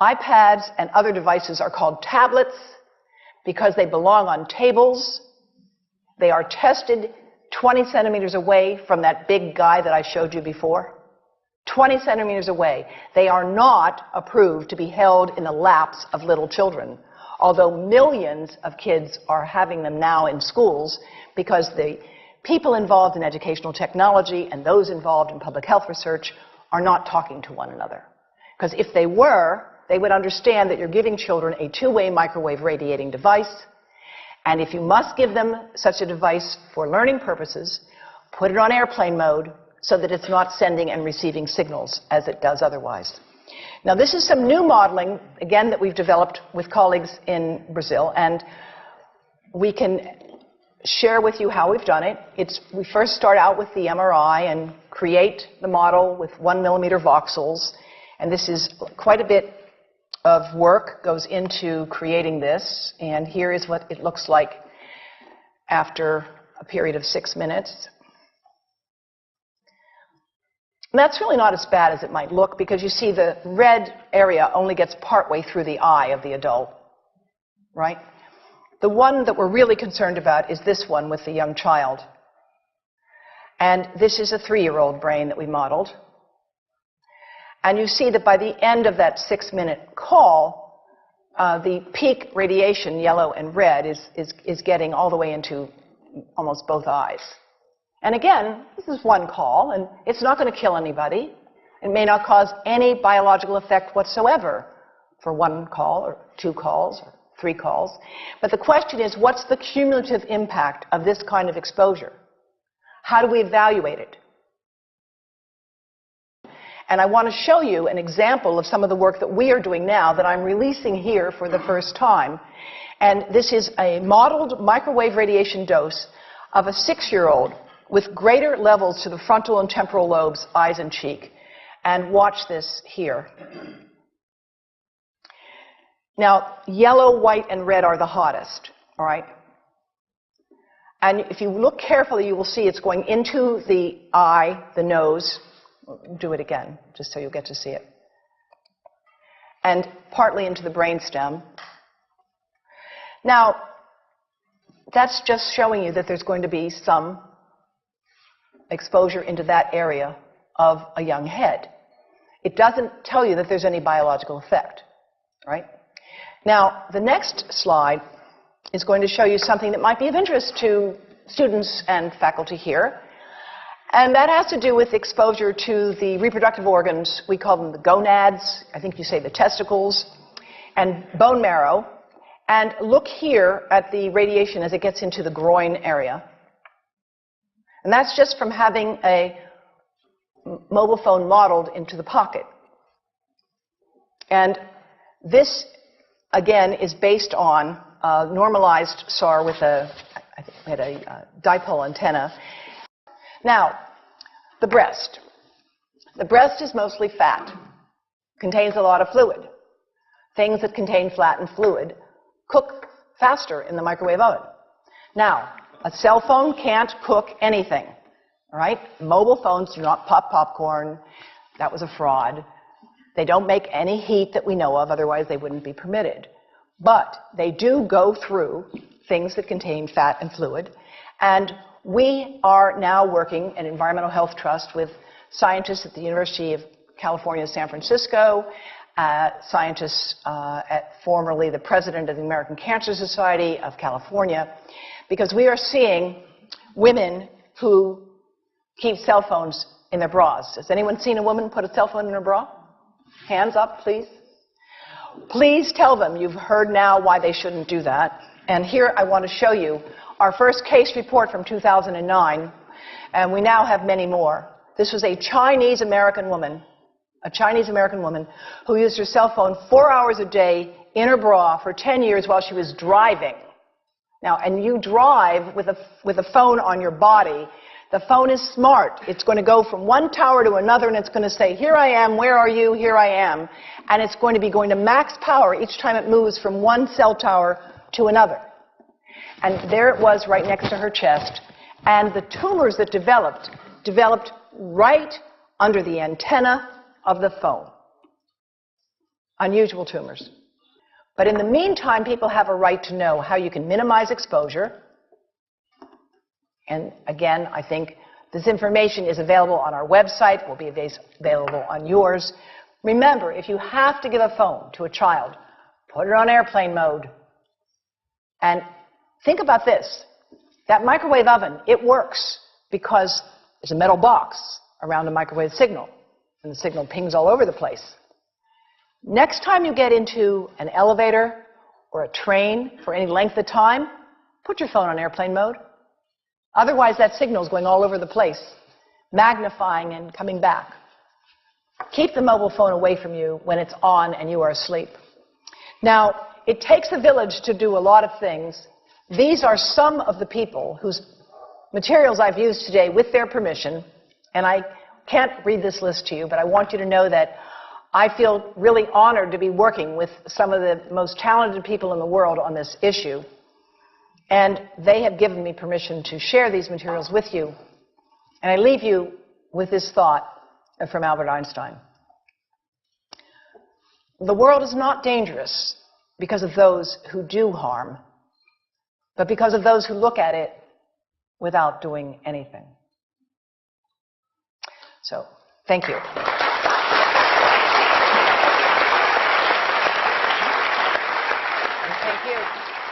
iPads and other devices are called tablets because they belong on tables. They are tested 20 centimeters away from that big guy that I showed you before. 20 centimeters away. They are not approved to be held in the laps of little children, although millions of kids are having them now in schools because the people involved in educational technology and those involved in public health research are not talking to one another. Because if they were, they would understand that you're giving children a two-way microwave radiating device, and if you must give them such a device for learning purposes, put it on airplane mode so that it's not sending and receiving signals as it does otherwise. Now, this is some new modeling, again, that we've developed with colleagues in Brazil, and we can share with you how we've done it. We first start out with the MRI and create the model with 1 millimeter voxels, and this is quite a bit of work goes into creating this, and here is what it looks like after a period of 6 minutes. And that's really not as bad as it might look because you see the red area only gets partway through the eye of the adult, right? The one that we're really concerned about is this one with the young child. And this is a 3-year-old brain that we modeled. And you see that by the end of that 6-minute call, the peak radiation, yellow and red, is getting all the way into almost both eyes. And again, this is one call, and it's not going to kill anybody. It may not cause any biological effect whatsoever for 1 call or 2 calls or 3 calls. But the question is, what's the cumulative impact of this kind of exposure? How do we evaluate it? And I want to show you an example of some of the work that we are doing now that I'm releasing here for the first time. And this is a modeled microwave radiation dose of a 6-year-old with greater levels to the frontal and temporal lobes, eyes and cheek. And watch this here. Now, yellow, white, and red are the hottest, all right? And if you look carefully, you will see it's going into the eye, the nose. Do it again, just so you'll get to see it. And partly into the brainstem. Now, that's just showing you that there's going to be some exposure into that area of a young head. It doesn't tell you that there's any biological effect, right? Now, the next slide is going to show you something that might be of interest to students and faculty here. And that has to do with exposure to the reproductive organs. We call them the gonads. I think you say the testicles. And bone marrow. And look here at the radiation as it gets into the groin area. And that's just from having a mobile phone modeled into the pocket. And this, again, is based on a normalized SAR with I think we had a dipole antenna. Now, the breast. The breast is mostly fat, contains a lot of fluid. Things that contain fat and fluid cook faster in the microwave oven. Now, a cell phone can't cook anything, all right? Mobile phones do not pop popcorn. That was a fraud. They don't make any heat that we know of, otherwise they wouldn't be permitted. But they do go through things that contain fat and fluid, and we are now working at Environmental Health Trust with scientists at the University of California, San Francisco, scientists at formerly the president of the American Cancer Society of California, because we are seeing women who keep cell phones in their bras. Has anyone seen a woman put a cell phone in her bra? Hands up, please. Please tell them you've heard now why they shouldn't do that. And here I want to show you our first case report from 2009, and we now have many more. This was a Chinese-American woman who used her cell phone 4 hours a day in her bra for 10 years while she was driving. Now, and you drive with a phone on your body. The phone is smart. It's going to go from one tower to another, and it's going to say, here I am, where are you, here I am. And it's going to be going to max power each time it moves from one cell tower to another. And there it was right next to her chest. And the tumors that developed right under the antenna of the phone. unusual tumors. But in the meantime, people have a right to know how you can minimize exposure. And again, I think this information is available on our website, will be available on yours. Remember, if you have to give a phone to a child, put it on airplane mode. And think about this. That microwave oven, it works because there's a metal box around the microwave signal, and the signal pings all over the place. Next time you get into an elevator or a train for any length of time, put your phone on airplane mode. Otherwise, that signal is going all over the place, magnifying and coming back. Keep the mobile phone away from you when it's on and you are asleep. Now, it takes a village to do a lot of things. These are some of the people whose materials I've used today with their permission, and I can't read this list to you, but I want you to know that I feel really honored to be working with some of the most talented people in the world on this issue. And they have given me permission to share these materials with you. And I leave you with this thought from Albert Einstein. The world is not dangerous because of those who do harm, but because of those who look at it without doing anything. So, thank you. And thank you.